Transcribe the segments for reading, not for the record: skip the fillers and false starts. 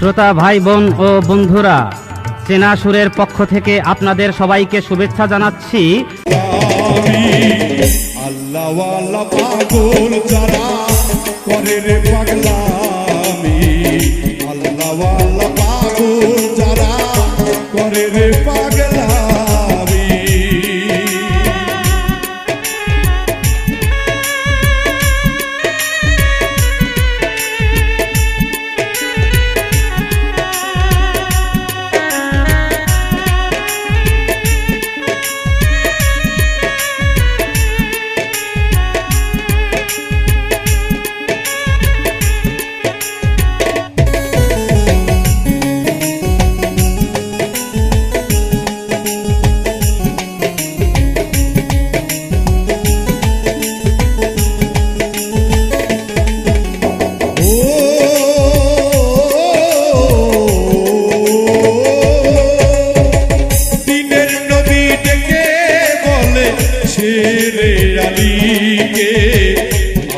শ্রোতা ভাই বোন ও বন্ধুরা, চেনা সুরের পক্ষ থেকে আপনাদের সবাইকে শুভেচ্ছা জানাচ্ছি। আল্লাহওয়ালা পাগল যারা করে রে পাগলামি, আল্লাহওয়ালা পাগল যারা করে রে পাগলামি।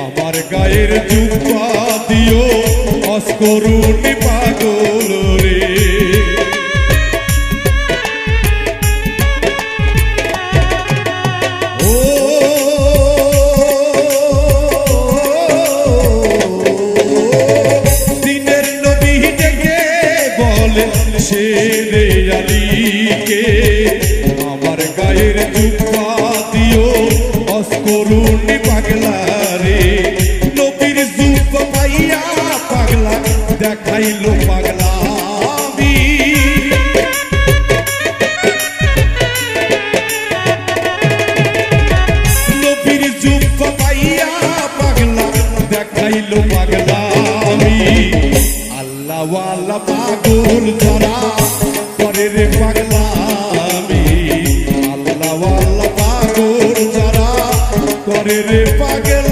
আমার গায়ের জুব্বা দিও অস্করুনি পাগল রে, ও দিনের নবী ডেকে বলে শেরে আলীকে, আমার গায়ের জুব্বা দিও অস্করুনি পাগলা রে। নবীর জুব্বা পাইয়া পাগলা দেখাইলো পাগলামি, নবীর জুব্বা পাইয়া পাগলা দেখাইলো পাগলামি। আল্লাহওয়ালা পাগল যারা করে রে পাগলামি, আল্লাহওয়ালা পাগল যারা করে রে পাগলামি।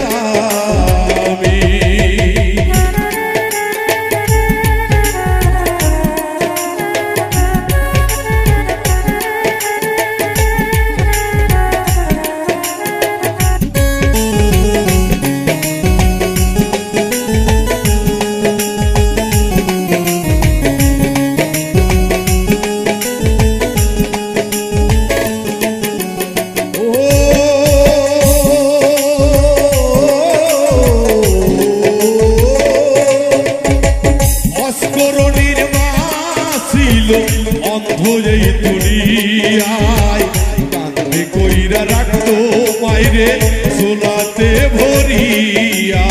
অন্ধ এই দুনিয়ায় কাঁদে কইরা রাখতো মাইরে সোলাতে ভরিয়া,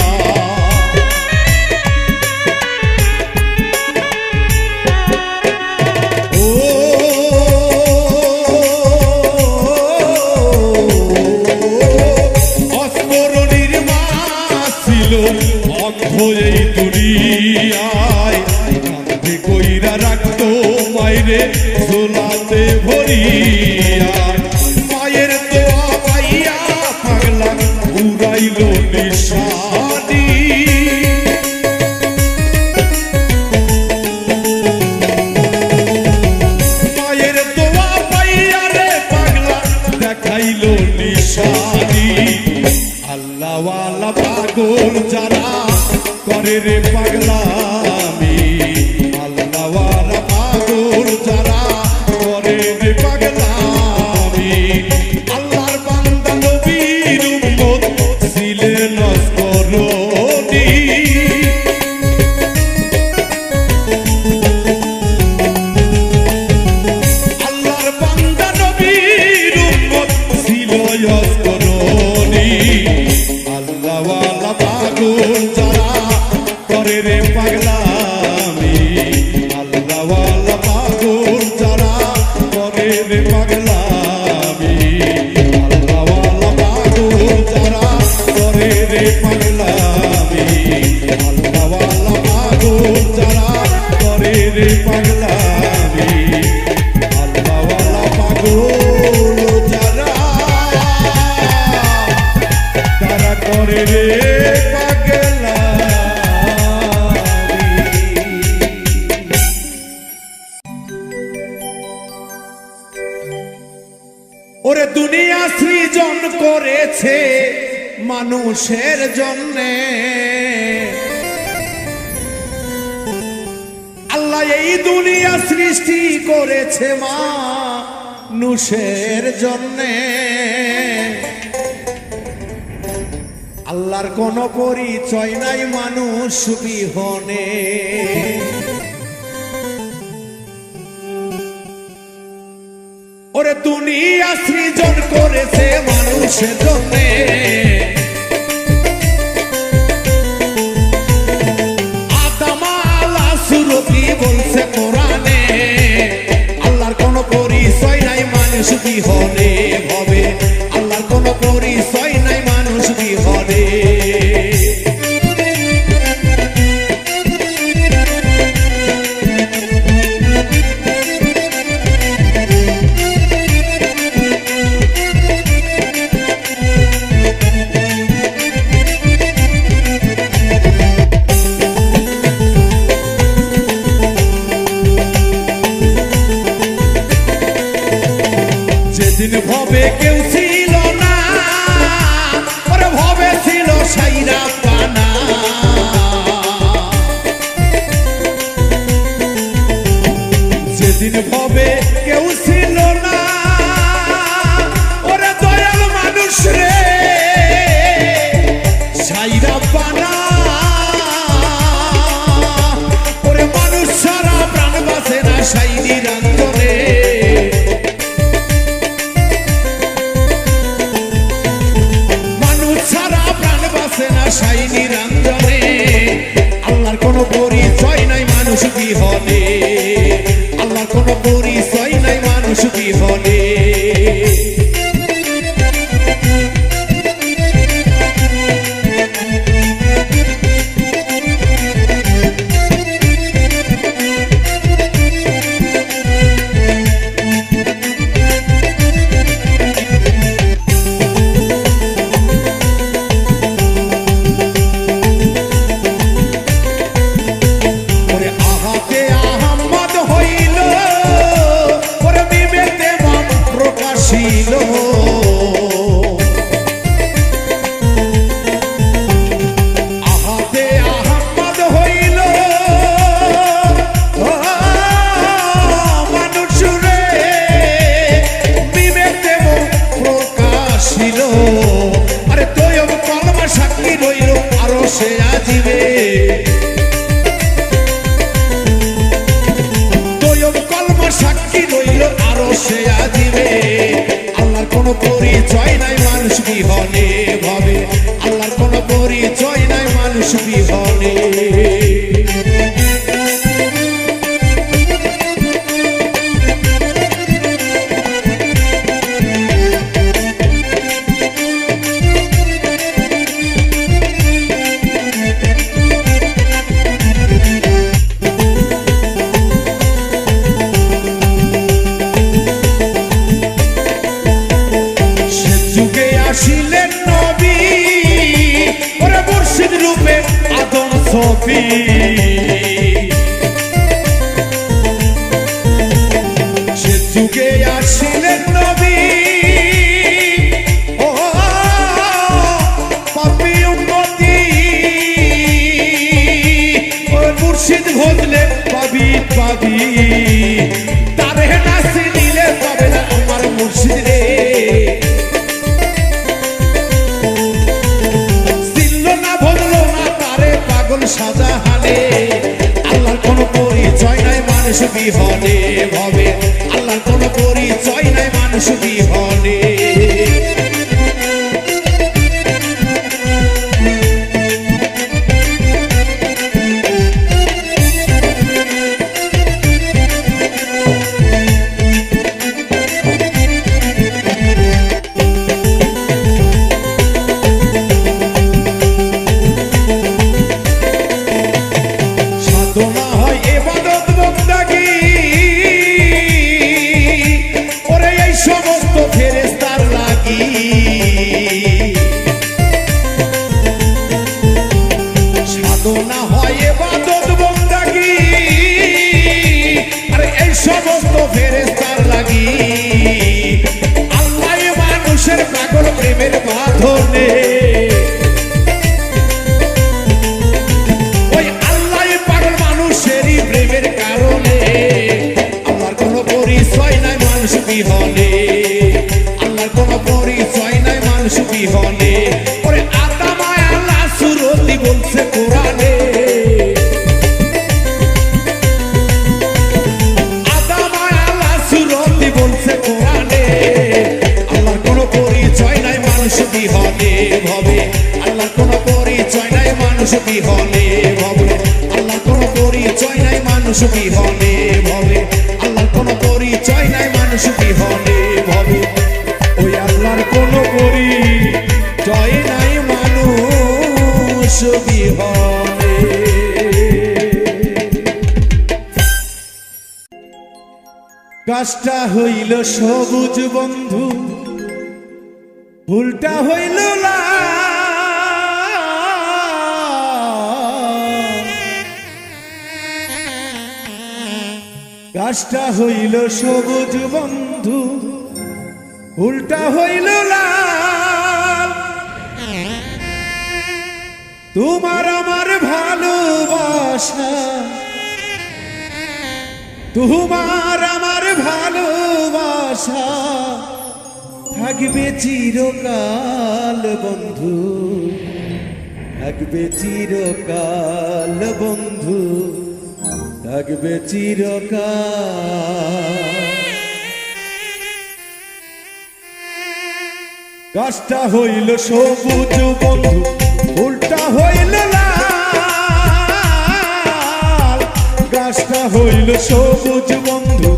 ও অস্মরণীর মা ছিল অন্ধ এই দুনিয়ায় কাঁদে কইরা রাখতো মাইরে সোলাতে ভরিয়া। মায়ের দোয়া পাইয়া পাগলা উড়াইল নিশানি, মায়ের দোয়া পাইয়া রে পাগলা দেখাইল নিশানি। আল্লাহওয়ালা পাগল যারা করে রে পাগলামি, আল্লাহওয়ালা পাগল যারা করে রে পাগলামি। আল্লাহর বান্দা নবীর উম্মত ছিলেন অস্করণী, আল্লাহর বান্দা নবীর উম্মত ছিল অস্করণী। আল্লাহওয়ালা পাগল যারা করে রে পাগলামি, আল্লাহওয়ালা পাগল যারা করে রে পাগলামি, আল্লাহওয়ালা পাগল যারা করে রে পাগলামি, আল্লাহওয়ালা পাগল যারা করে রে পাগলামি, আল্লাহওয়ালা পাগল যারা তারা করে রে ওরে দুনিয়া সৃজন করেছে মানুষের জন্যে, আল্লাহ এই দুনিয়া সৃষ্টি করেছে মানুষের জন্যে। আল্লাহর কোনো পরিচয় নাই মানুষ বিহনে। ওরে দুনিয়া সৃজন করেছে মানুষের জন্যে। আদম আলা সুরতি বলছে কোরআনে, আল্লাহর কোনো পরিচয় নাই মানুষ বিহনে ভবে। আল্লাহর কোনো পরিচয় নাই মানুষ বিহনে। যেদিন ভবে কেউ ছিল না, ওরে ভবে ছিল সাইরা পানা। যেদিন ভবে কেউ ছিল না, ওরে দয়াল মানুষ রে সাইরা পানা। ওরে মানুষ ছাড়া প্রাণ বাঁচে না সাই নিরঞ্জনে। সাই নিরঞ্জনে। আল্লাহর কোনো পরিচয় নাই মানুষ বিহনে। আল্লাহর কোনো পরিচয় নাই মানুষ বিহনে। সে আজিবে তৈব কলমা সাক্ষী রইল আরো সে আজিবে। আল্লাহর কোনো পরিচয় নাই মানুষ বিহনে ভবে। আল্লাহর কোনো পরিচয় নাই মানুষ বিহনে। আসিলেন নবী ওরে মুর্শিদ রূপে আদম সফি। সে যুগে আসিলেন নবী ও পাপী উম্মতি। ওরে মুর্শিদ ভজলে পাবি পাবি। তারে নাসি নিলে তবে না আমার মুর্শিদ রে। সাজাহানে আল্লাহর কোনো পরিচয় নাই মানুষ বিহনে ভবে। আল্লাহর কোনো পরিচয় নাই মানুষ বিহনে। সাধনা হয় ইবাদত বন্দেগী, ওরে এই সমস্ত ফেরেশতার লাগে। মানুষ বিহনে আল্লাহর কোনো পরিচয় নাই মানুষ বিহনে ওরে আদম আল্লাহ সুরতি বলছে কোরআনে আদম আল্লাহ সুরতি বলছে কোরআনে আল্লাহর কোনো পরিচয় নাই মানুষ বিহনে ভবে আল্লাহর কোনো পরিচয় নাই মানুষ বিহনে ভবে আল্লাহর কোনো পরিচয় নাই মানুষ বিহনে ভবে আল্লাহর কোনো পরিচয় নাই মানুষ বিহনে ভবে ওই আল্লাহর কোনো পরিচয় নাই মানুষ বিহনে গাছটা হইল সবুজ বন্ধু ফুলটা হইল গাছটা হইল সবুজ বন্ধু ফুলটা হইল লাল তোমার আমার ভালোবাসা তোমার আমার ভালোবাসা থাকবে চিরকাল বন্ধু থাকবে চিরকাল বন্ধু থাকবে চিরকাল গাছটা হইল সবুজ বন্ধু ফুলটা হইল লাল গাছটা হইল সবুজ বন্ধু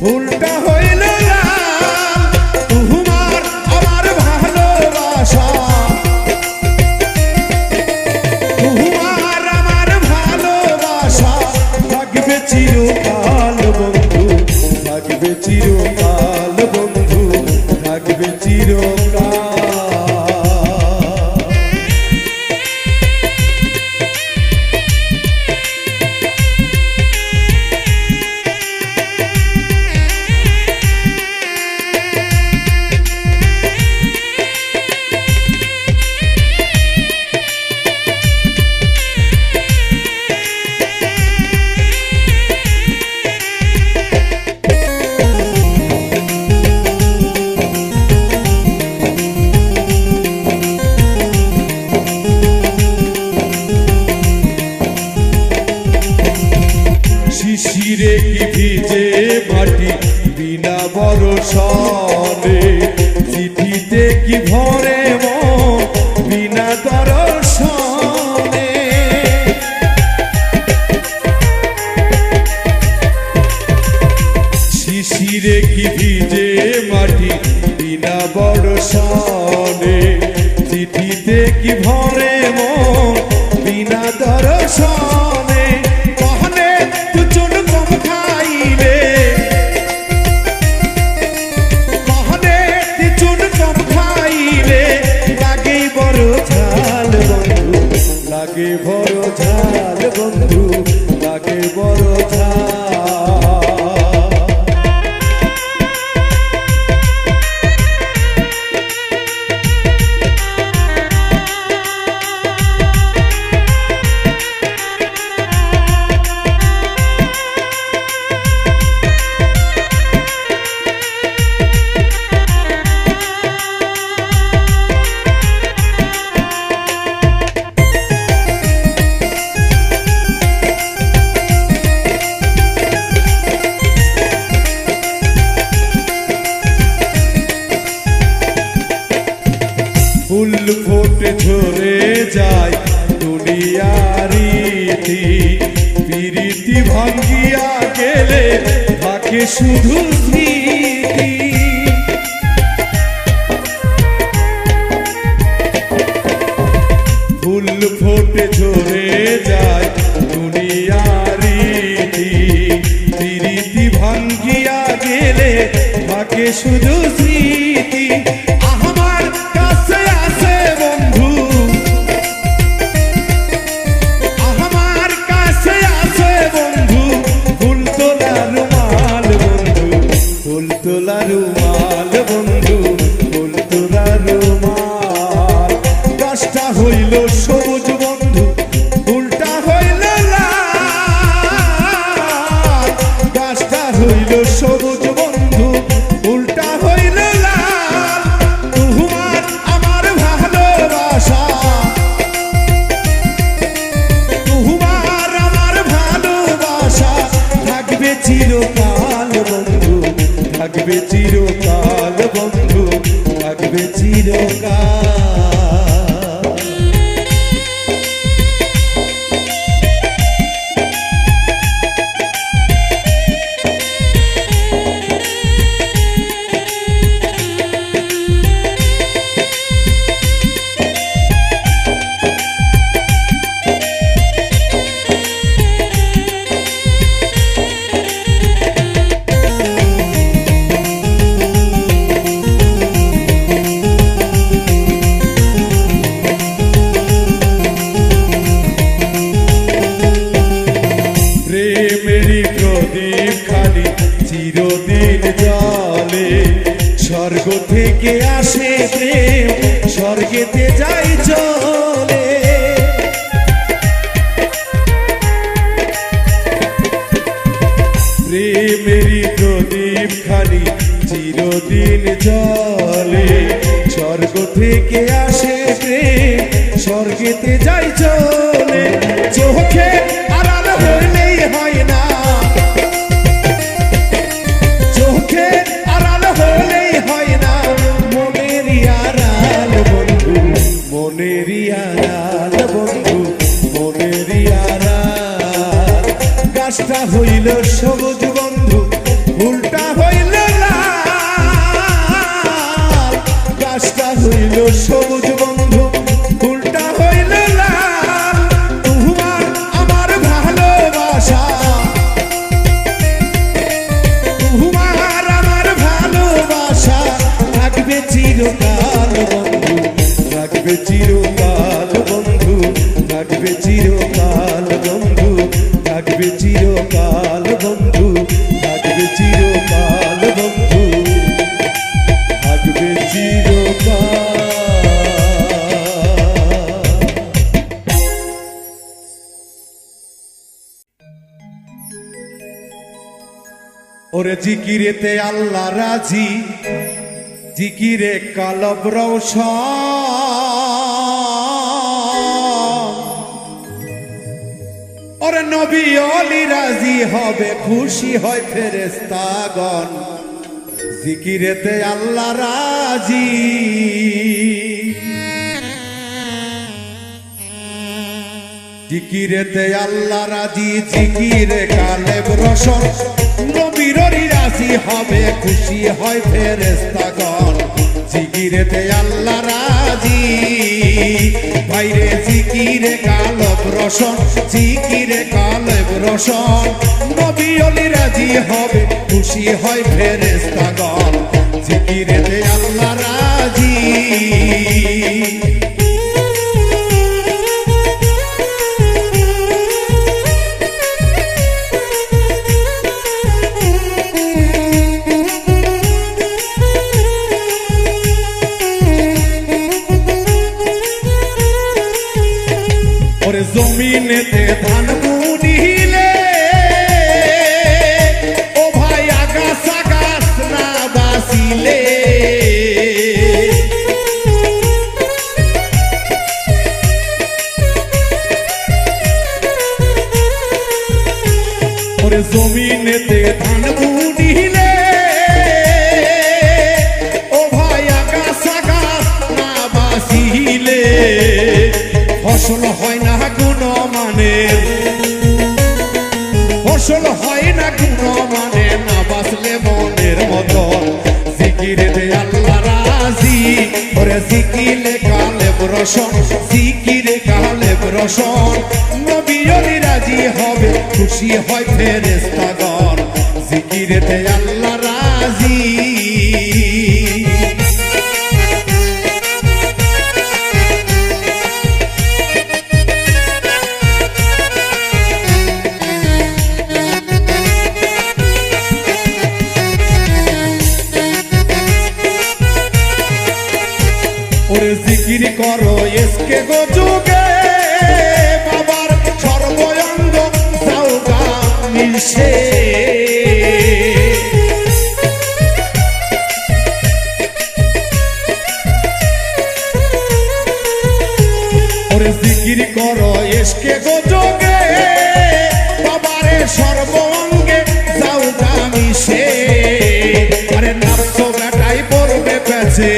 ফুলটা হইল লাল তোমার আমার ভালোবাসা তোমার আমার ভালোবাসা থাকবে চিরকাল বন্ধু থাকবে চিরকাল বন্ধু থাকবে চিরকাল শিশিরে কি ভিজে মাটি বিনা বরষণে চিঠিতে কি ভরে মন বিনা দর্শনে শিশিরে কি ভিজে মাটি বিনা বরষণে চিঠিতে কি ভরে মন বিনা দর্শনে লাগে বড় ঝাল বন্ধু লাগে বড় ঝাল ফুল ফোটে ঝরে যায় দুনিয়ারি প্রীতি ভাঙ্গিয়া গেলে থাকে শুধু স্মৃতি ফুল ফোটে ঝরে যায় দুনিয়ারি প্রীতি ভাঙ্গিয়া গেলে থাকে শুধু স্মৃতি তোলা রুমাল বন্ধু ফুল তোলা রুমাল গাছটা হইল সবুজ বন্ধু ফুলটা হইল লাল গাছটা হইল সবুজ বন্ধু চিরকাল বন্ধু, থাকবে চিরকাল বন্ধু, থাকবে চিরকাল। প্রেমেরই প্রদীপ খালি চিরদিন জ্বলে, স্বর্গ থেকে আসে প্রেম, স্বর্গেতে যাই চলে। প্রেমেরই প্রদীপ খালি চিরদিন জ্বলে, স্বর্গ থেকে আসে প্রেম, স্বর্গেতে যাই চলে। চোখে আড়াল হইলেই হয় না, চোখে আড়াল হইলেই হয় না, মনেরই আড়াল বন্ধু, মনেরই আড়াল বন্ধু, মনেরই আড়াল। গাছটা হইল সবুজ বন্ধু, ফুলটা হইল লাল, গাছটা হইল সবুজ বন্ধু, ফুলটা হইল লাল। তোমার আমার ভালোবাসা, তোমার আমার ভালোবাসা থাকবে চিরকাল বন্ধু, থাকবে চিরকাল বন্ধু, থাকবে চিরকাল বন্ধু, থাকবে চিরকাল বন্ধু, থাকবে চিরকাল বন্ধু, থাকবে চিরকাল। ওরে জিকিরেতে আল্লাহ রাজি, জিকিরে কালব রওশন। ওরে নবী অলি রাজি হবে, খুশি হয় ফেরেশতাগণ, জিকিরেতে আল্লাহ রাজি। জিকিরেতে আল্লাহ রাজি, জিকিরে কালেব রোশন, নবীর রাজি হবে, খুশি হয় ফেরেশতাগণ, জিকিরেতে আল্লাহ রাজি। বাইরে জিকিরে কালেব রোশন, জিকিরে কালেব রোশন, নবীর রাজি হবে, খুশি হয় ফেরেশতাগণ, জিকিরেতে আল্লাহ রাজি। ওরে জমিনেতে ধান বুনিলে, ও ভাই আগাছ আগাছ না বাসিলে, ওরে জমিনেতে ধান বুনিলে, ও ভাই আগাছ আগাছ না বাসিলে, ফসল হয় না গুণমানের, ফসল হয় না গুণমানের, না বাঁচলে মনের মতন, জিকিরেতে আল্লাহ রাজি। ওরে জিকিরে কালেব রোশন, জিকিরে কালেব রোশন, নবী অলি রাজি হবে, খুশি হয় ফেরেশতাগণ, জিকিরেতে আল্লাহ রাজি। ওরে জিকির করো এসকে গো যুগে, বাবার সর্বঙ্গ যাওগা মিলছে। ওরে জিকির করো এসকে গো যুগে, বাবারে সর্বঙ্গে যাওগা মিশে, আরে নফস বেটাই পড়বে পেছে,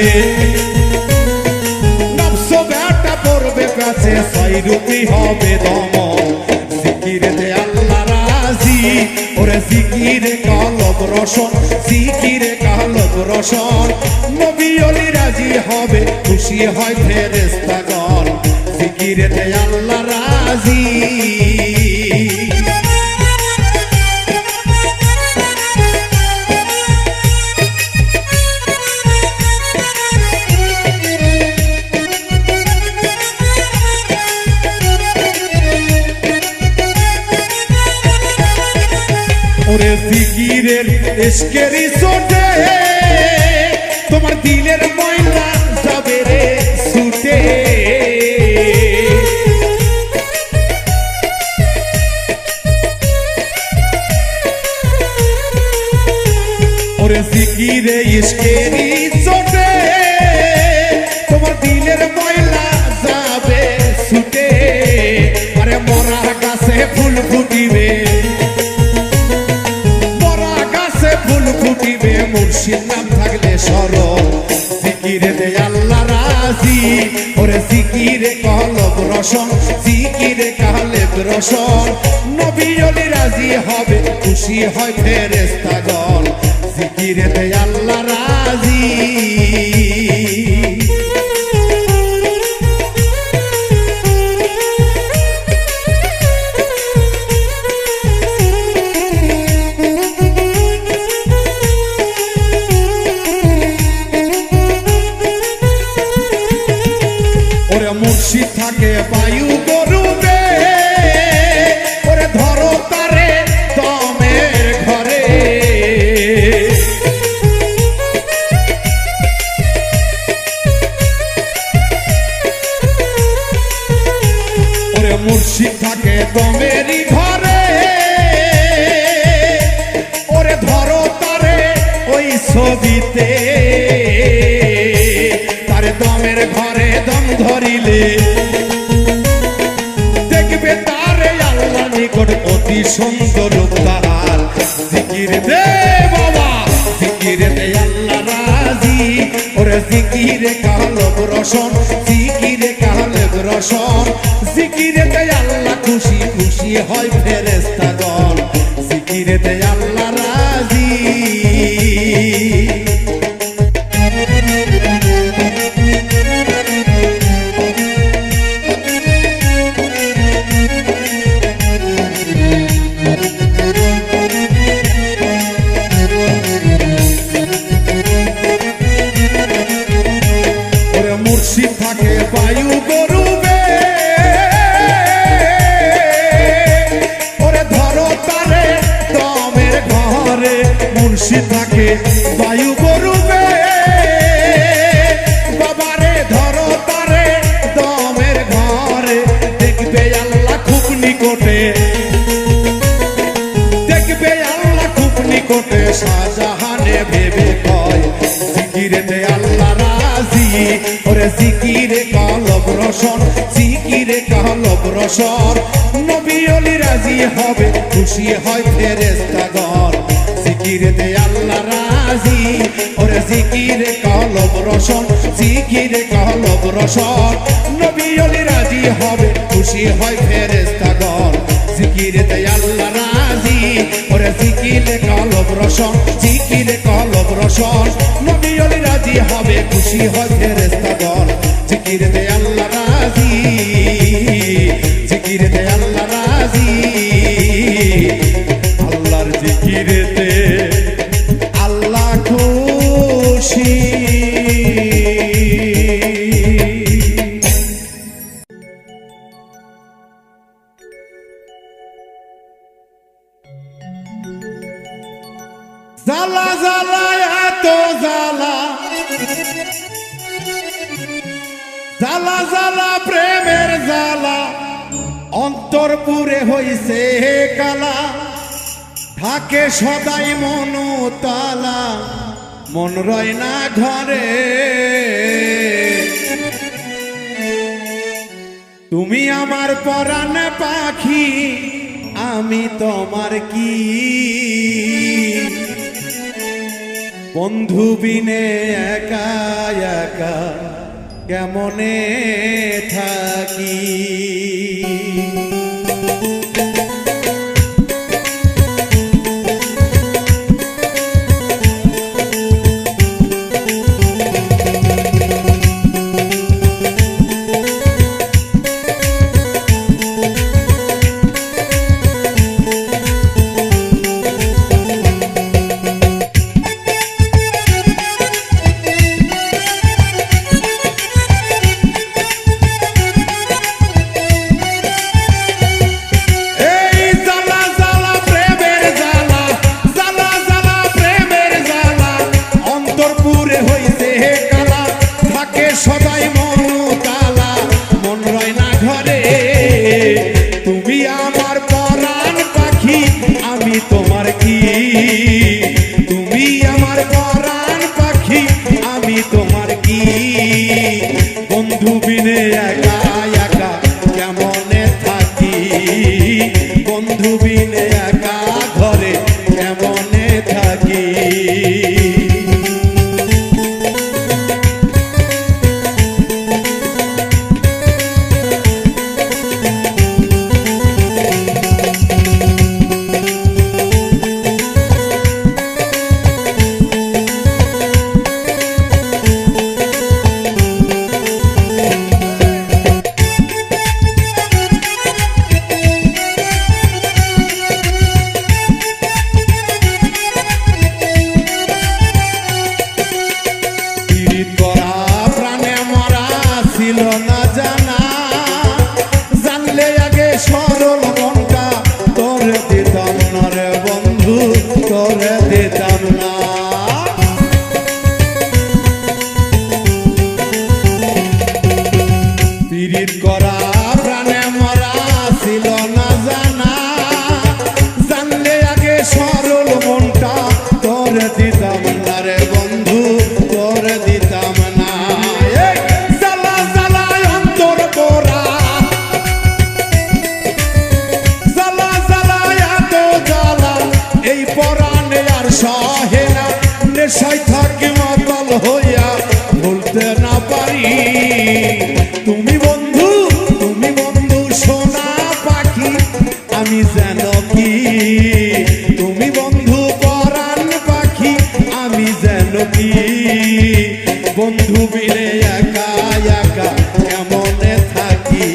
নফস বেটা পড়বে পেছে, সাইরুতি হবে দমন। জিকিরে দে আল্লাহ রাজি, ওরে জিকিরে কলব রোশন, জিকিরে কলব রোশন। নবী ওলি রাজি হবে, খুশি হয় ফেরেশতাগণ, জিকিরে দে আল্লাহ রাজি। ওরে জিকিরের ইশকেরি সোটে, তোমার দিলের ময়লা যাবে রে ছুটে। ওরে জিকিরে ইশকেরি সোটে, তোমার দিলের ময়লা যাবে ছুটে। আরে মরা গাছে ফুল ফুটিবে, মুর্শিদ নাম থাকলে স্মরণ, জিকিরে দে আল্লাহ রাজি, ওরে জিকিরে কলব রোশন, জিকিরে কলব রোশন। নবী ওলি রাজি হবে, খুশি হয় ফেরেশতাগণ, জিকিরে দে আল্লাহ রাজি। মুর্শিদ থাকে বায়ু গরুবে, ওরে ধরো তারে দমের ঘরে। ওরে মুর্শিদ থাকে দমেরই ঘরে, ওরে ধরো তারে ওই ছবিতে, তারে দমের ঘরে দম ধরিলে দেখবে তারে আল্লাহ নিকট অতি সুন্দর তার। জিকিরে দে বাবা, জিকিরে দে আল্লাহ রাজি, ওরে জিকিরে কলব রোশন, জিকিরে কলব রোশন। জিকিরে দে আল্লাহ খুশি, খুশি হয় ফেরেশতাগণ, জিকিরে দে আল্লাহ রাজি। মুর্শিদ থাকে বায়ু গরুবে, ওরে ধরো তারে দমের ঘরে। মুর্শিদ থাকে বায়ু গরুবে, বাবারে ধরো তারে দমের ঘরে। দেখবে আল্লাহ খুব নিকটে, দেখবে আল্লাহ খুব নিকটে, শাহজাহানে ভেবে কয়, জিকিরে দে আল্লাহ রাজি, ওরে জিকিরে কলব রোশন, জিকিরে কলব রোশন। নবী ওলি রাজি হবে, খুশি হয় ফেরেশতাগণ, জিকিরে দে আল্লাহ রাজি, ওরে জিকিরে কলব রোশন, জিকিরে কলব রোশন। নবী ওলি রাজি হবে, খুশি হয় ফেরেশতাগণ, জিকিরে দে আল্লাহ রাজি, ওরে জিকিরে কলব রোশন, জিকিরে কলব রোশন। নবী ওলি রাজি হবে, খুশি হয় ফেরেশতাগণ, জিকিরে দে আল্লাহ রাজি, জিকিরে দে আল্লাহ রাজি। আল্লাহর জিকিরেতে আল্লাহ খুশি। জালা জালা এত জালা, জালা জালা প্রেমের জালা, অন্তর পুরে হইছে কালা। থাকে সদাই মন তালা, মন রয় না ঘরে। তুমি আমার পরাণ পাখি, আমি তোমার কি। বন্ধু বিনে একা একা কেমনে থাকি। সবাই মন কালা, মন রয় না ঘরে। তুমি আমার পরাণ পাখি, আমি তোমার কি? তুমি আমার পরাণ পাখি, আমি তোমার কি? বন্ধু বিনে একা একা কেমনে থাকি, বন্ধু বিনে একা ঘরে কেমনে থাকি। না জানা, জানলে আগে সরল মনটা তোরে দিতাম না রে বন্ধু, তোরে দিতাম না। পীড়িত করা প্রাণে মরা ছিল না জানা, জানলে আগে সরল মনটা তোরে দিতাম না রে বন্ধু, তোরে দিতাম না। এই পরাণে আর সহে না, নেশায় থাকি মাতাল হইয়া ভুলতে না পারি। তুমি বন্ধু, তুমি বন্ধু সোনা পাখি, আমি যেন কি? তুমি বন্ধু পরাণ পাখি, আমি যেন কি? বন্ধু বিনে একা একা কেমনে থাকি,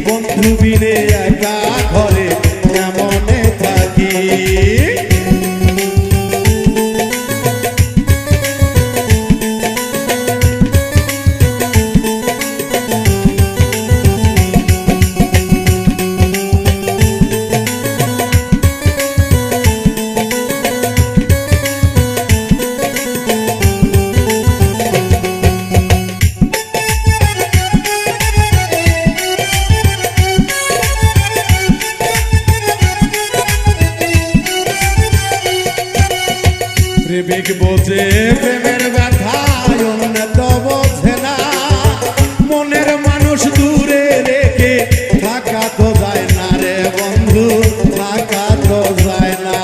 বন্ধু বিনে একা ঘরে কেমনে থাকি। প্রেমিক বোঝে প্রেমের ব্যথা, অন্য তো বোঝে না। মনের মানুষ দূরে রেখে থাকা তো যায় না রে বন্ধু, থাকা তো যায় না।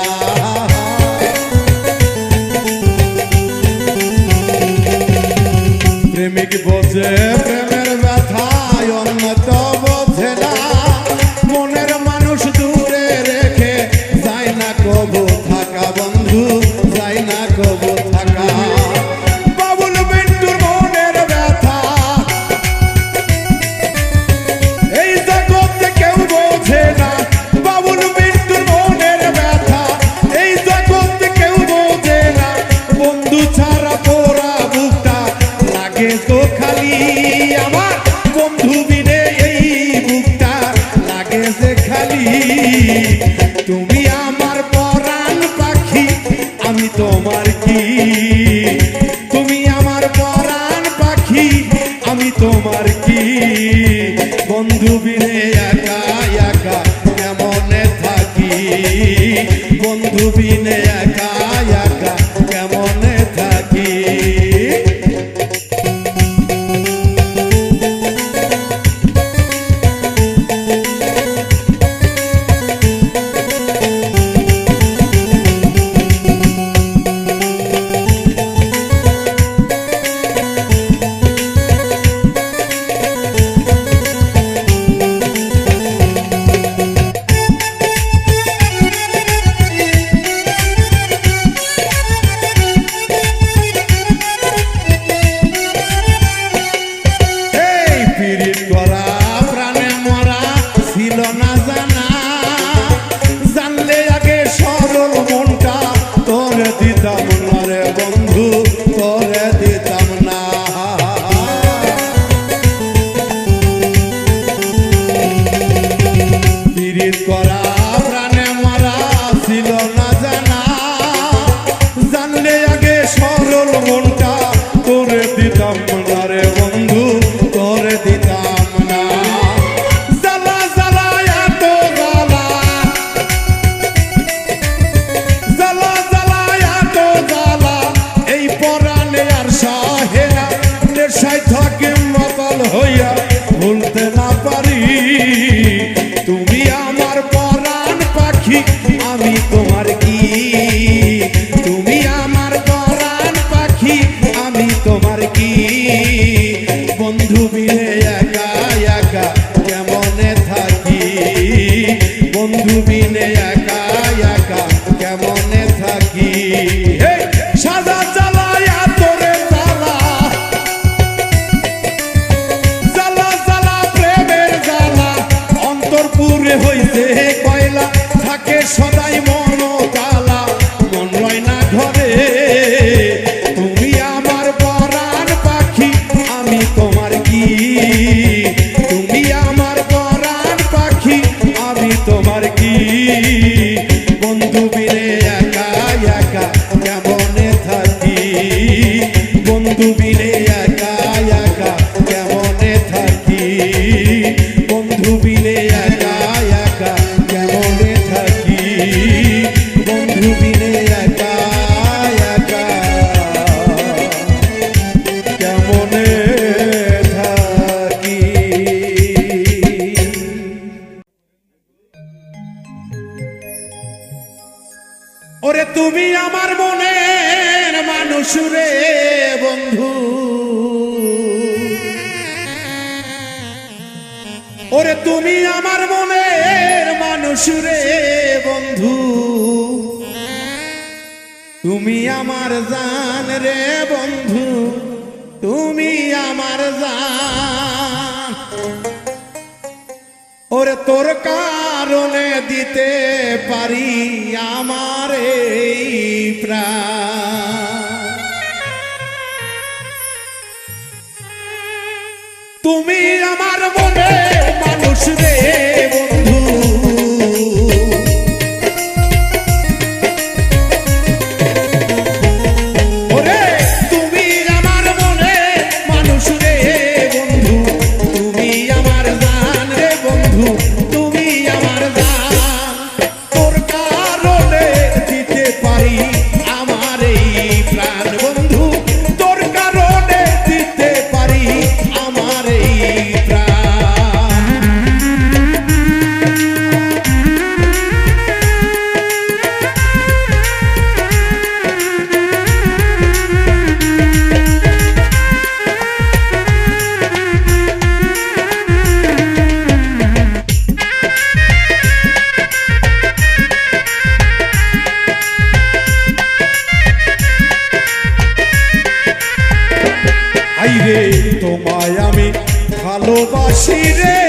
প্রেমিক বোঝে প্রেমের ব্যথা, অন্য তো বোঝে না। মনের মানুষ দূরে রেখে যায় না কবু থাকা বন্ধু, যায় না কবু থাকা। বাবুল বিন্টুর মনের ব্যথা এই জগতে কেউ বোঝে না। বাবুল বিন্টুর মনের ব্যথা এই জগতে কেউ বোঝে না। বন্ধু ছাড়া পোড়া বুকটা লাগে তো খালি, আমার বন্ধু বিনে এই বুকটা লাগে যে খালি। তুমি আমার পরাণ পাখি, আমি তোমার কি? তুমি আমার পরাণ পাখি, আমি তোমার কি? বন্ধু বিনে একা একা কেমনে থাকি, বন্ধু বিনে একা একা কেমনে থাকি। হে সাদা জ্বালায় তোরে জ্বালা জ্বালা জ্বালা প্রেমের জ্বালা অন্তর পুরে হইতে কয়লা থাকে সদাই মন কালা মন রয় না ঘরে তুমি আমার পরাণ পাখি আমি তোমার কি তুমি আমার পরাণ পাখি আমি তোমার কি বন্ধু বিনে একা একা কেমনে থাকি বন্ধু বিনে একা একা কেমনে থাকি বন্ধু বিনে একা একা কেমনে থাকি বন্ধু বিনে একা একা কেমনে থাকি ওরে তুমি আমার মনের মানুষ রে বন্ধু ওরে তুমি আমার মনের মানুষ রে বন্ধু তুমি আমার জান রে বন্ধু তুমি আমার জান ওরে তোর কারণে দিতে পারি আমার এই প্রাণ তুমি আমার মনে মানুষ রে বন্ধু ওরে তুমি আমার মনে মানুষ রে বন্ধু তুমি আমার জান রে বন্ধু তুমি আমার জান তোর কারণে দিতে পারি আমার এই প্রাণ বন্ধু তোর কারণে দিতে পারি আমার এই প্রাণ আইরে তোমায় আমি ভালোবাসি রে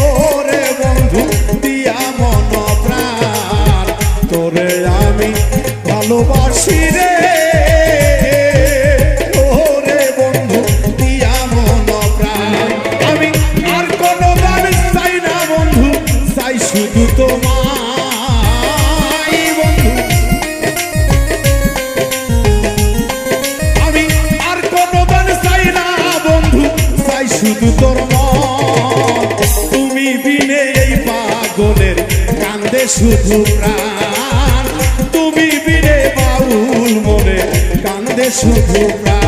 ওরে বন্ধু দিয়া মন প্রাণ তোরে আমি ভালোবাসি রে ওরে বন্ধু দিয়া মন প্রাণ আমি আর কোনো দাবি চাই না বন্ধু চাই শুধু তোমায় বন্ধু আমি আর কোনো দান চাই না বন্ধু চাই শুধু তোর মন তুমি বিনে এই পাগলের কান্দে শুধু প্রাণ তুমি বিনে বাউল মনে কান্দে শুধু প্রাণ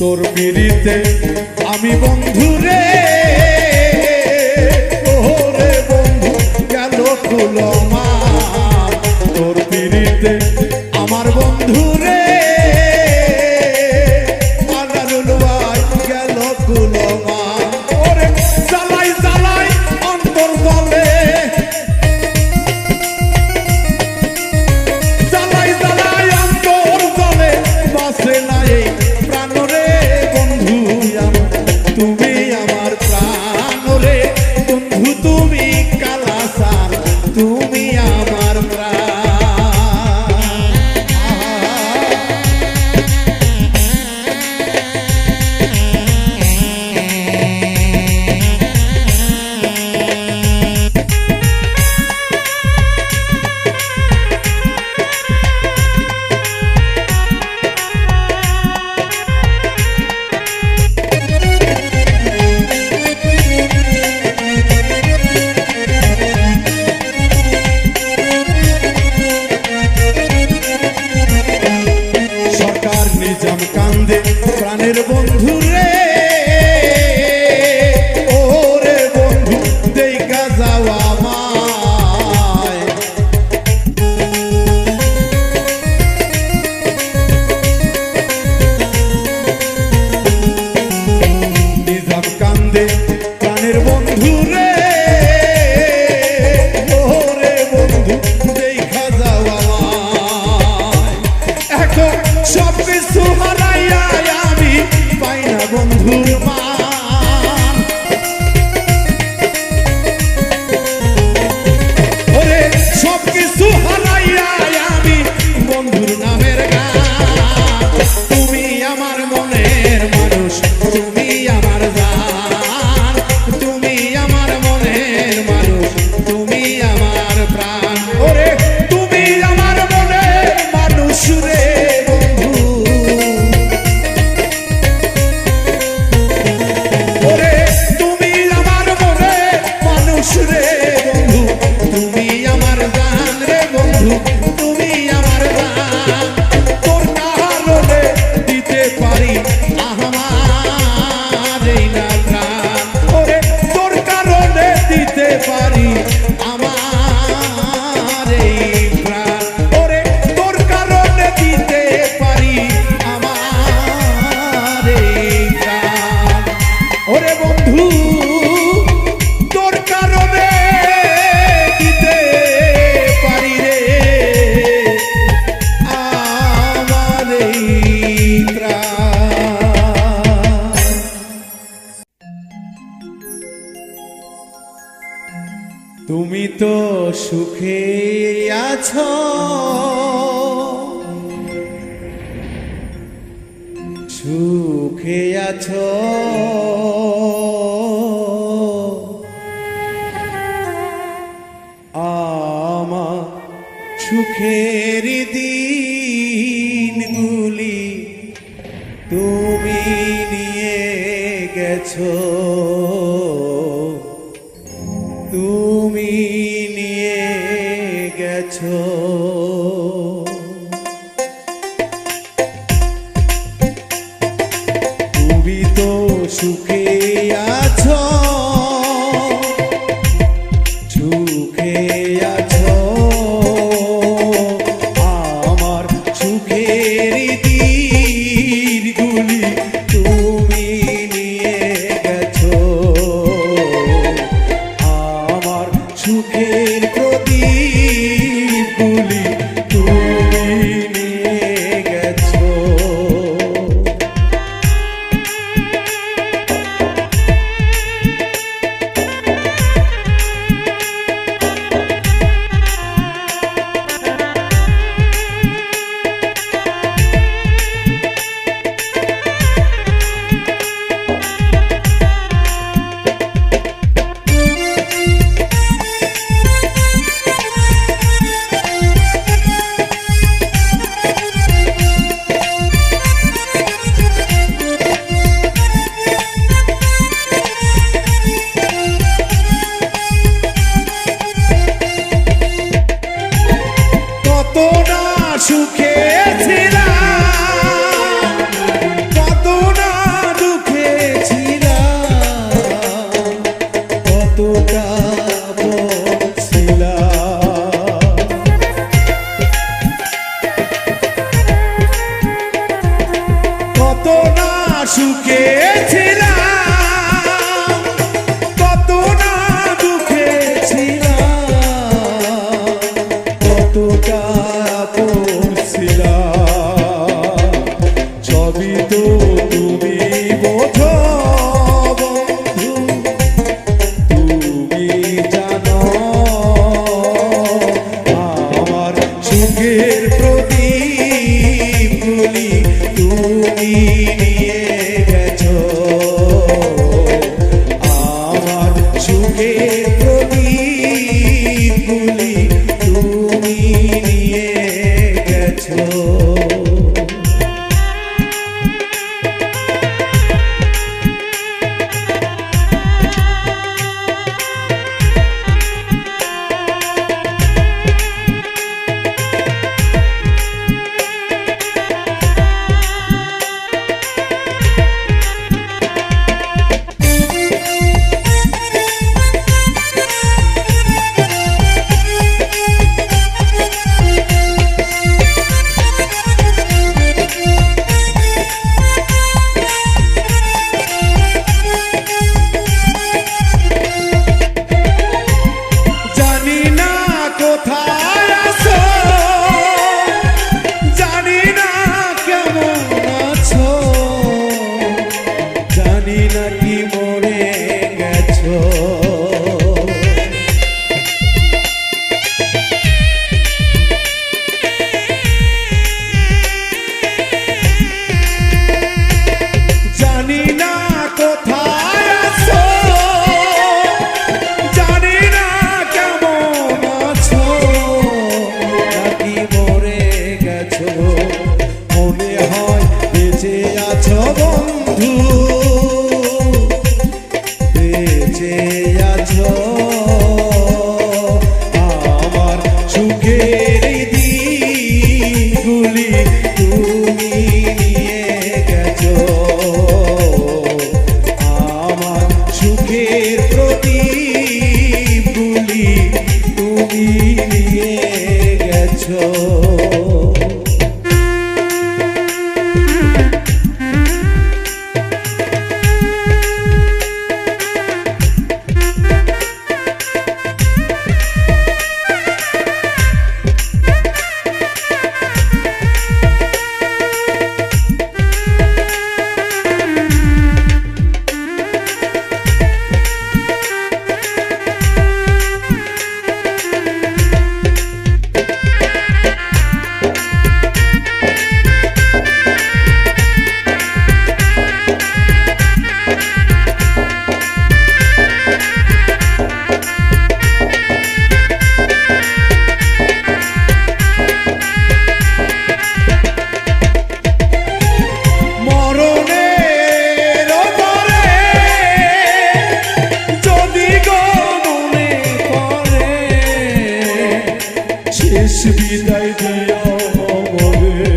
তোর পিড়িতে আমি বন্ধু রে ওরে বন্ধু গেল কুলমা তোর পিড়িতে আমার বন্ধু রে আনারুল ভাই গেল কুলমা ওরে জ্বালাই জ্বালাই অন্তর বলে জ্বালাই জ্বালাই অন্তর বলে বাসে নাই প্রাণ রে বন্ধু তুমি আমার প্রাণ রে বন্ধু তুমি কালাসান তুমি আমার প্রাণ তো সুখে আছো, সুখে আছো, আমার সুখের দিনগুলি তুমি নিয়ে গেছো, তুমি নিয়ে গেছো। তুমি তো সুখে আছো, সুখে আছো, আমার সুখের দিনগুলি তুমি নিয়ে গেছো, আমার সুখের প্রদীপগুলি তুমি নিয়ে গেছো। কত না সুখে ছিলাম, কত না দুঃখে ছিলাম, কতটা বলছিলাম। কত না সুখে ছিলাম, কত না দুঃখে ছিলাম, কতটা পড়ছিলাম। সবই তো তুমি বোঝো বন্ধু, তুমি জানো, আমার সুখের প্রদীপগুলি তুমি নিয়ে গেছো, আমার সুখের প্রদীপগুলি তুমি নিয়ে গেছো। জানি না কোথায় আছো, জানি না কেমন আছো, জানি না কি মরে গেছো। জানি না কোথায় আছো, জানি না কেমন আছো, নাকি মরে গেছো। মনে হয় বেঁচে আছো বন্ধু, বেঁচে আছো, আমার সুখের দিনগুলি তুমি নিয়ে গেছো, আমার সুখের প্রদীপগুলি তুমি নিয়ে গেছো। শেষ বিদায় দিয়া মরে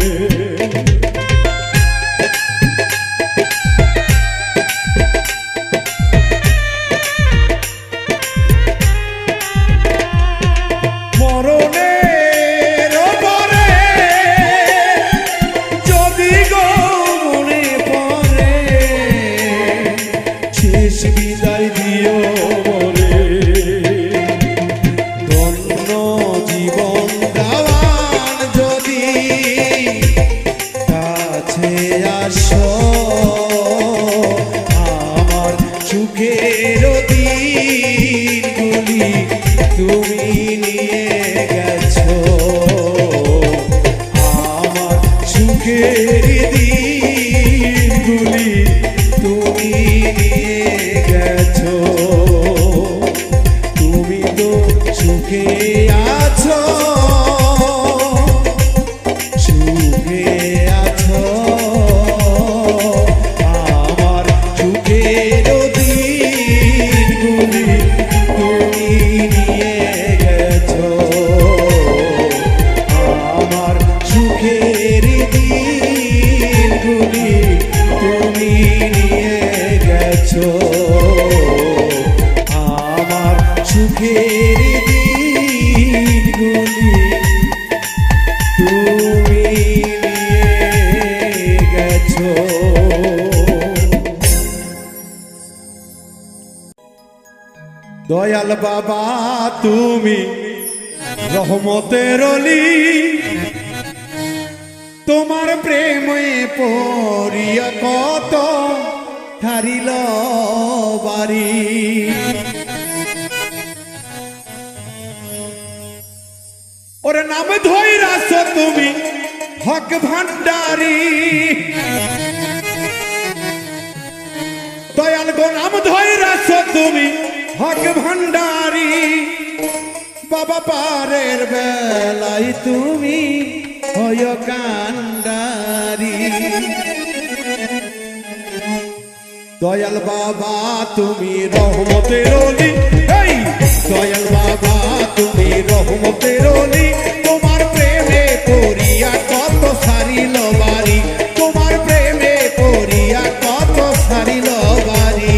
মরণের পরে যদি গো মনে পড়ে শেষ বিদায় দিও মরে ধন্য জীবন গাওয়ান যদি কাছে আসো আমার সুখের দিনগুলি তুমি নিয়ে গেছো আমার সুখের দিনগুলি তুমি নিয়ে গেছো তুমি তো সুখে আছো সুখে আছো আমার সুখের দিনগুলি তুমি নিয়ে গেছো আমার সুখের দিনগুলি তুমি নিয়ে গেছো আমার সুখের দিনগুলি তুমি নিয়ে গেছো দয়াল বাবা তুমি রহমতের অলি তোমার প্রেমে পড়িয়া কত হারিল বাড়ি ওরে নাম ধইরাছ তুমি হক ভান্ডারি দয়াল গো নাম ধইরাছ তুমি হক ভান্ডারি বাবা পারের বেলায় তুমি হয় কান্ডারি দয়াল বাবা তুমি রহমতের অলি এই দয়াল বাবা তুমি রহমতের অলি তোমার প্রেমে পড়িয়া কত সারিল বাড়ি তোমার প্রেমে পড়িয়া কত সারিল বাড়ি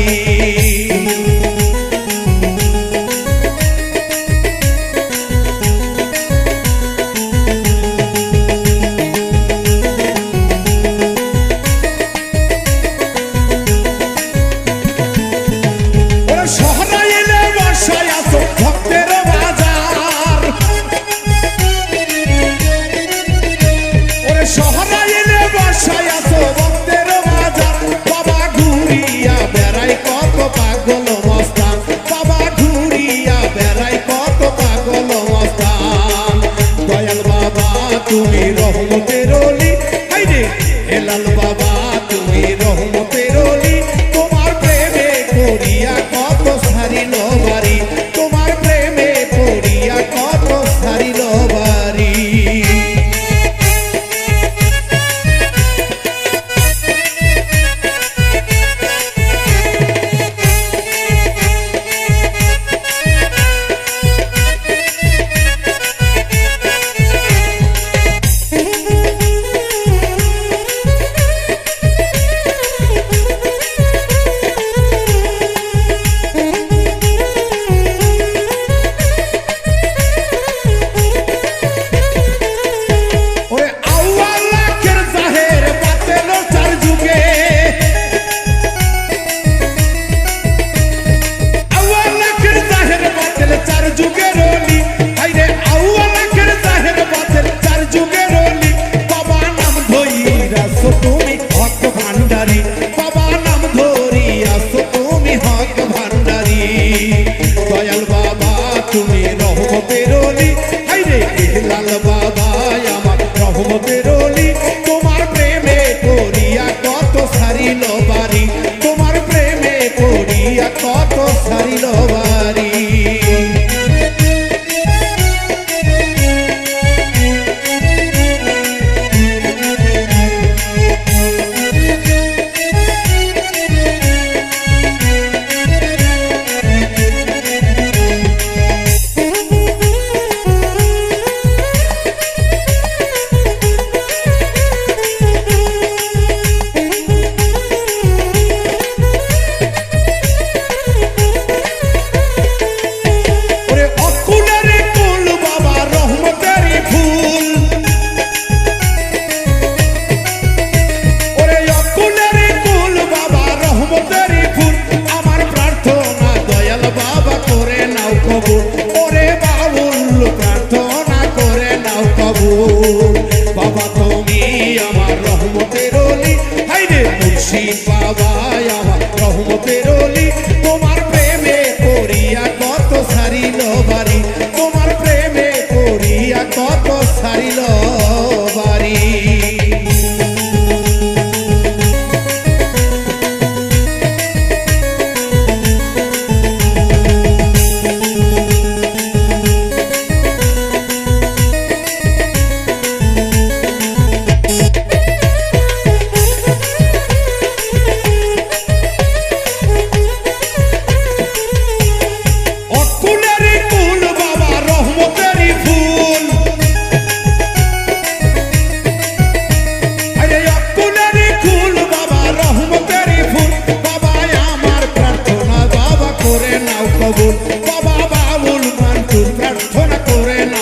তুমি রহমতের অলি হাইরে হেলাল বাবা তুমি রহমতের অলি তোমার প্রেমে পড়িয়া কত সারিল বাড়ি তোমার প্রেমে পড়িয়া কত সারিল বাড়ি তুমি হক ভান্ডারি বাবা নাম ধরিয়াছ তুমি হক ভান্ডারি দয়াল বাবা তুমি রহমতের অলি হাইরে লাল বাবা আমার রহমতের অলি তোমার প্রেমে পড়িয়া কত সারিল বাড়ি তোমার প্রেমে পড়িয়া কত সারিল বাড়ি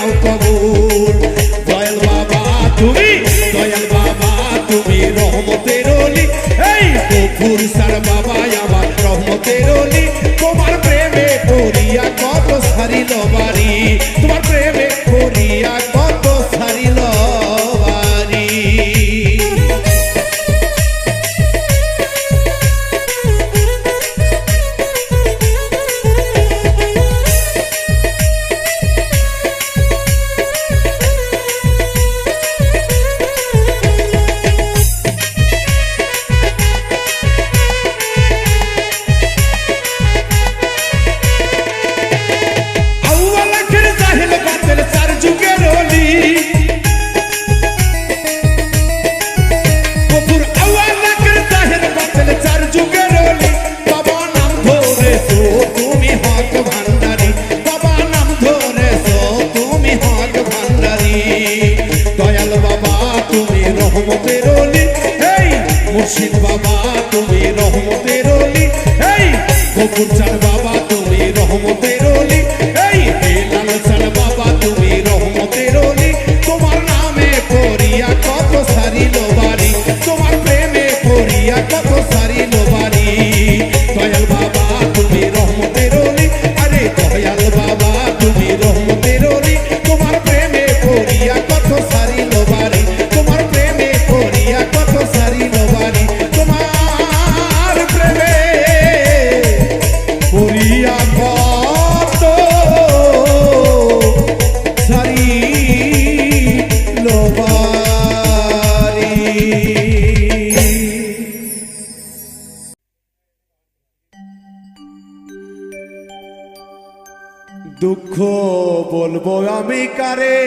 নাও কবুল। দয়াল বাবা তুমি, দয়াল বাবা তুমি রহমতের অলি, এই গফুর স্যার বাবা আমার রহমতের অলি। তোমার প্রেমে পড়িয়া কত সারিল বাড়ি, তোমার প্রেমে পড়িয়া কত সারিল বাড়ি। আউয়াল আখির জাহিল বাতিল চার যুগের অলি, গফুর আউয়াল আখির জাহিল বাতিল চার যুগের অলি। বাবা নাম ধরেছো তুমি হক ভান্ডারি, বাবা নাম ধরেছো তুমি হক ভান্ডারি। দয়াল বাবা তুমি রহমতের অলি, এই মুর্শিদ বাবা তুমি রহমতের অলি, এই গফুর চার বাবা তুমি রহমতের অলি, এই বেলাল চার বাবা তুমি রহমতের অলি। তোমার নামে পড়িয়া কত সারিল বাড়ি, তোমার প্রেমে পড়িয়া কত সারিল বাড়ি। দয়াল বাবা তুমি রহমতের অলি, আরে দয়াল বাবা তুমি রহমতের অলি। তোমার প্রেমে পড়িয়া কত সারিল বাড়ি, তোমার প্রেমে পড়িয়া কত সারিল বাড়ি। তোমার প্রেমে পড়িয়া কত সারিল বাড়ি। দুঃখ বলবো আমি কারে,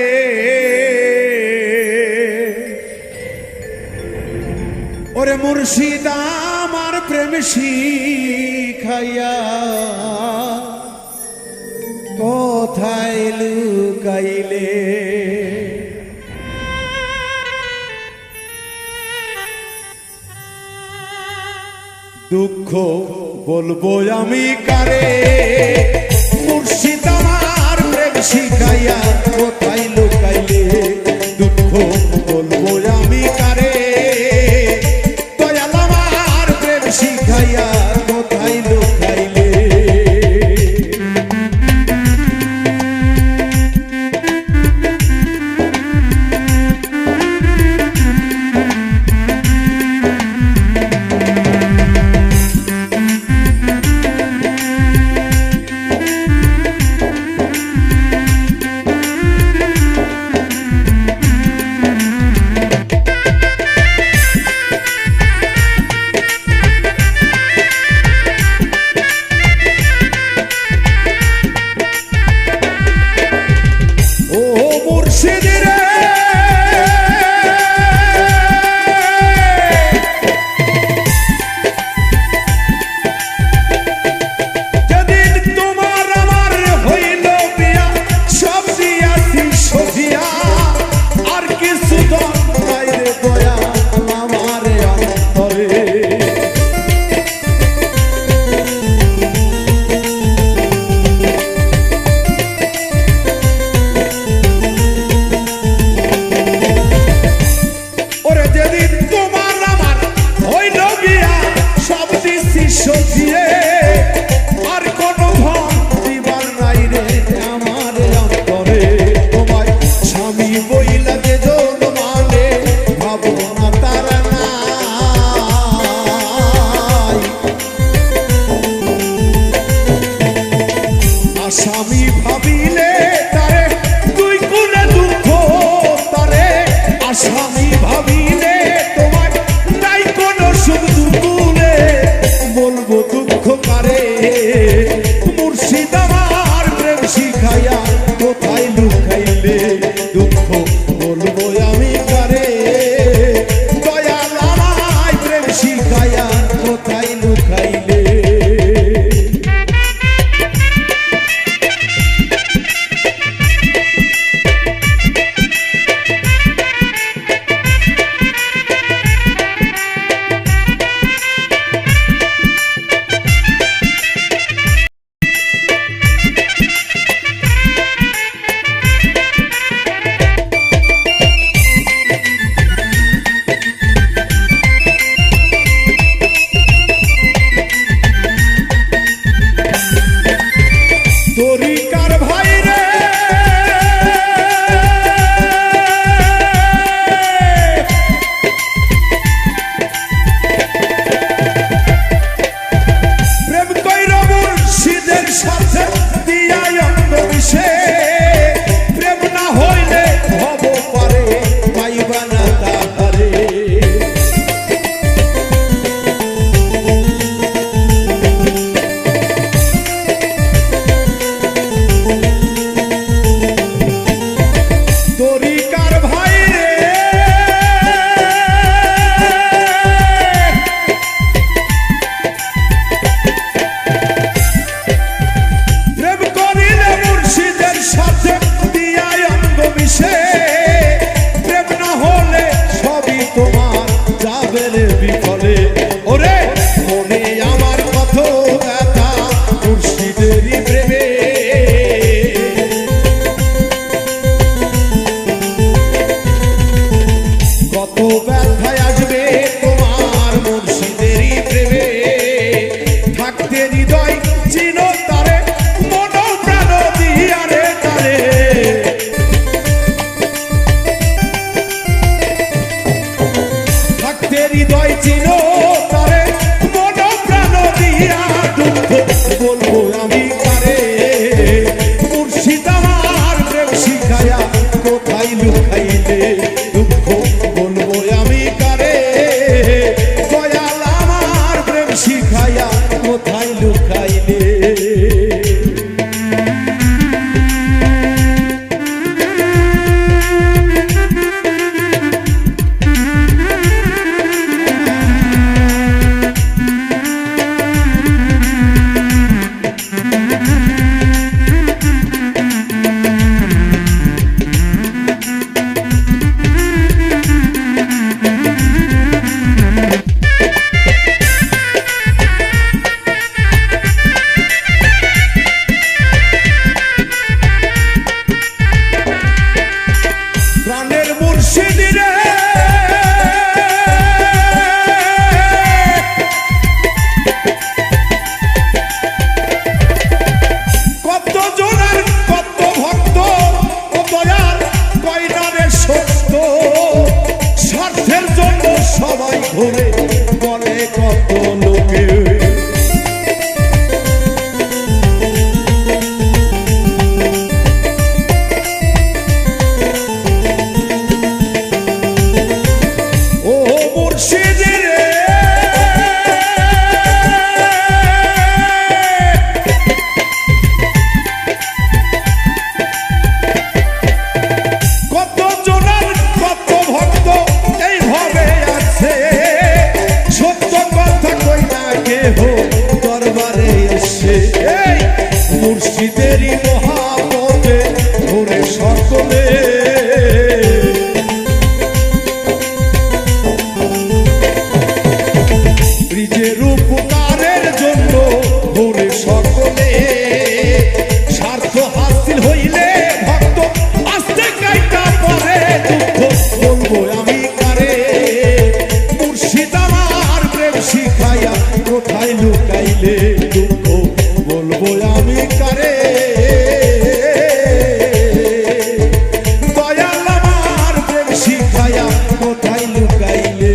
ওরে মুর্শিদ আমার প্রেম শিখাইয়া কোথায় লুকাইলে। দুঃখ বলবো আমি কারে, মুর্শিদ আমার প্রেম শিখাইয়া কোথায় লুকাইলে। দুঃখ বলবো আমি কারে, দয়াল আমার প্রেম শিখাইয়া কোথায় লুকাইলে। মিশে প্রেম না হলে সবই তোমার যাবে রে বিফলে ওরে মনে আমার কত ব্যথা মুর্শিদেরই প্রেমে কত ব্যথায় আসবে তোমার মুর্শিদেরই প্রেমে থাকতে হৃদয় চিনো তারে মন প্রাণ দিয়া রে তারে থাকতে হৃদয় চিনো তারে মন প্রাণ দিয়া দুঃখ বলবো আমি কারে মুর্শিদ আমার প্রেম শিখায়া কোথায় লুকাইলে দুঃখ বলবো আমি কারে দয়াল আমার প্রেম শিখায়া কোথায় লুকাইলে প্রাণের মুর্শিদ রে কত জনার কত ভক্ত ও দয়াল কয়নারে সত্য স্বার্থের জন্য সবাই ঘুরে বলে কত লোকে ও মুর্শিদ রে কত জনার কত ভক্ত এইভাবে আছে সত্য কথা কই না কেহ দরবারে এসে এই মুর্শিদেরই মহাপদে ঘুরে সকলে ব্রিজের উপকারের জন্য ঘুরে সকলে স্বার্থ হাসিল হইলে ভক্ত আস্তে কাইটা পরে দুঃখ বলবো আমি কারে মুর্শিদ আমার প্রেম শিখাইয়া কোথায় লুকাইলে দুঃখ বলবো আমি কারে দয়াল আমার প্রেম শিখাইয়া কোথায় লুকাইলে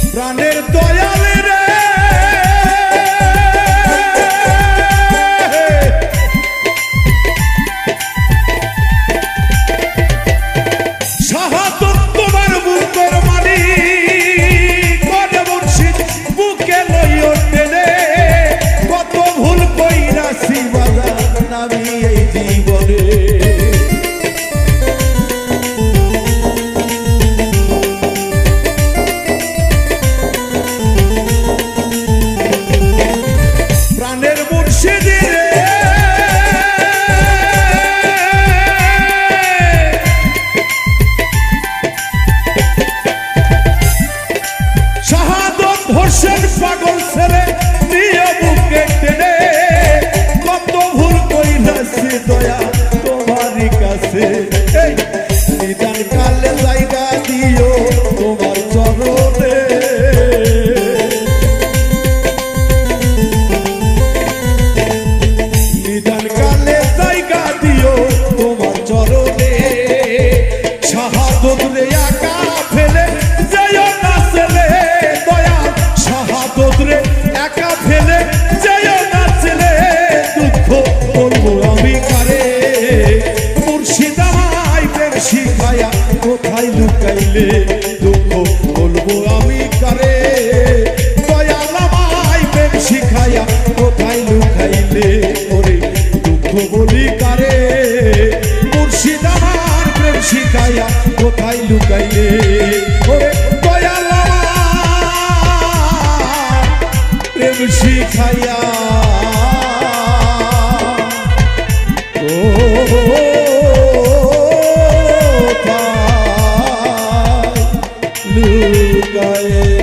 প্রাণের দয়াল রে শাহাদত তোমার বুকের মানি করে মুর্শিদ বুকে লইও টেনে কত ভুল কইরাছি বাজান আমি এই জীবনে প্রাণের মুর্শিদ রে শাহাদত হোসেন পাগল ছেড়ে নিয়ে বুকে টেনে কত ভুল কইরাছি দয়া তোমারই কাছে এই নিদান কালে জায়গা দিও তোমার চরণে নিদান কালে জায়গা দিও তোমার চরণে শাহাদত রে একা ফেলে যাইও না ছেলে দয়া লুকাইলে দুঃখ বলবো আমি কারে দয়াল আমায় প্রেম শিখাইয়া কোথায় লুকাইলে ওরে দুঃখ বলি কারে মুর্শিদ আমার প্রেম শিখাইয়া কোথায় লুকাইলে ওরে দয়াল আমার প্রেম শিখাইয়া কোথায় লুকাইলে